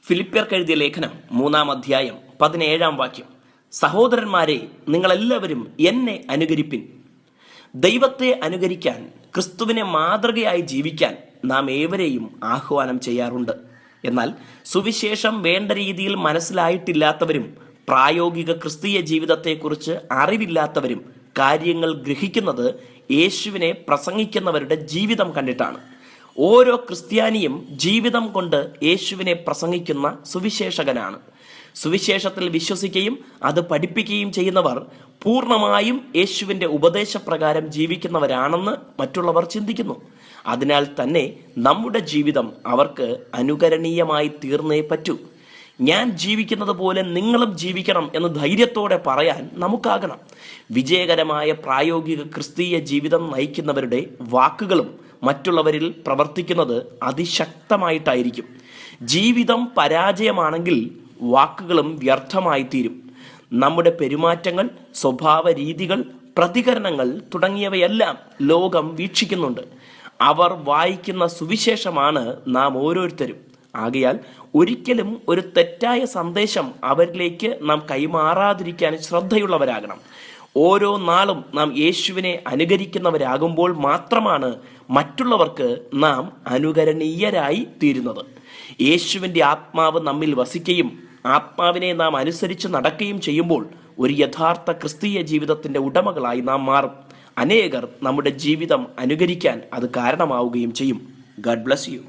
ഫിലിപ്പിയർക്ക് എഴുതിയ ലേഖനം 3-ാം അധ്യായം 17-ാം വാക്യം. സഹോദരന്മാരെ, നിങ്ങളെല്ലാവരും എന്നെ അനുകരിപ്പിൻ. ദൈവത്തെ അനുകരിക്കാൻ, ക്രിസ്തുവിനെ മാതൃകയായി ജീവിക്കാൻ നാം ഏവരെയും ആഹ്വാനം ചെയ്യാറുണ്ട്. എന്നാൽ സുവിശേഷം വേണ്ട രീതിയിൽ മനസ്സിലായിട്ടില്ലാത്തവരും പ്രായോഗിക ക്രിസ്തീയ ജീവിതത്തെക്കുറിച്ച് അറിവില്ലാത്തവരും കാര്യങ്ങൾ ഗ്രഹിക്കുന്നത് യേശുവിനെ പ്രസംഗിക്കുന്നവരുടെ ജീവിതം കണ്ടിട്ടാണ്. ഓരോ ക്രിസ്ത്യാനിയും ജീവിതം കൊണ്ട് യേശുവിനെ പ്രസംഗിക്കുന്ന സുവിശേഷകനാണ്. സുവിശേഷത്തിൽ വിശ്വസിക്കുകയും അത് പഠിപ്പിക്കുകയും ചെയ്യുന്നവർ പൂർണ്ണമായും യേശുവിൻ്റെ ഉപദേശപ്രകാരം ജീവിക്കുന്നവരാണെന്ന് മറ്റുള്ളവർ ചിന്തിക്കുന്നു. അതിനാൽ തന്നെ നമ്മുടെ ജീവിതം അവർക്ക് അനുകരണീയമായി തീർന്നേ പറ്റൂ. ഞാൻ ജീവിക്കുന്നത് പോലെ നിങ്ങളും ജീവിക്കണം എന്ന് ധൈര്യത്തോടെ പറയാൻ നമുക്കാകണം. വിജയകരമായ പ്രായോഗിക ക്രിസ്തീയ ജീവിതം നയിക്കുന്നവരുടെ വാക്കുകളും മറ്റുള്ളവരിൽ പ്രവർത്തിക്കുന്നത് അതിശക്തമായിട്ടായിരിക്കും. ജീവിതം പരാജയമാണെങ്കിൽ വാക്കുകളും വ്യർത്ഥമായി തീരും. നമ്മുടെ പെരുമാറ്റങ്ങൾ, സ്വഭാവ രീതികൾ, പ്രതികരണങ്ങൾ തുടങ്ങിയവയെല്ലാം ലോകം വീക്ഷിക്കുന്നുണ്ട്. അവർ വായിക്കുന്ന സുവിശേഷമാണ് നാം ഓരോരുത്തരും. ആകയാൽ ഒരിക്കലും ഒരു തെറ്റായ സന്ദേശം അവരിലേക്ക് നാം കൈമാറാതിരിക്കാൻ ശ്രദ്ധയുള്ളവരാകണം. ഓരോ നാളും നാം യേശുവിനെ അനുകരിക്കുന്നവരാകുമ്പോൾ മാത്രമാണ് മറ്റുള്ളവർക്ക് നാം അനുകരണീയരായി തീരുന്നത്. യേശുവിൻ്റെ ആത്മാവ് നമ്മിൽ വസിക്കുകയും ആത്മാവിനെ നാം അനുസരിച്ച് നടക്കുകയും ചെയ്യുമ്പോൾ ഒരു യഥാർത്ഥ ക്രിസ്തീയ ജീവിതത്തിൻ്റെ ഉടമകളായി നാം മാറും. അനേകർ നമ്മുടെ ജീവിതം അനുകരിക്കാൻ അത് കാരണമാവുകയും ചെയ്യും. God bless you.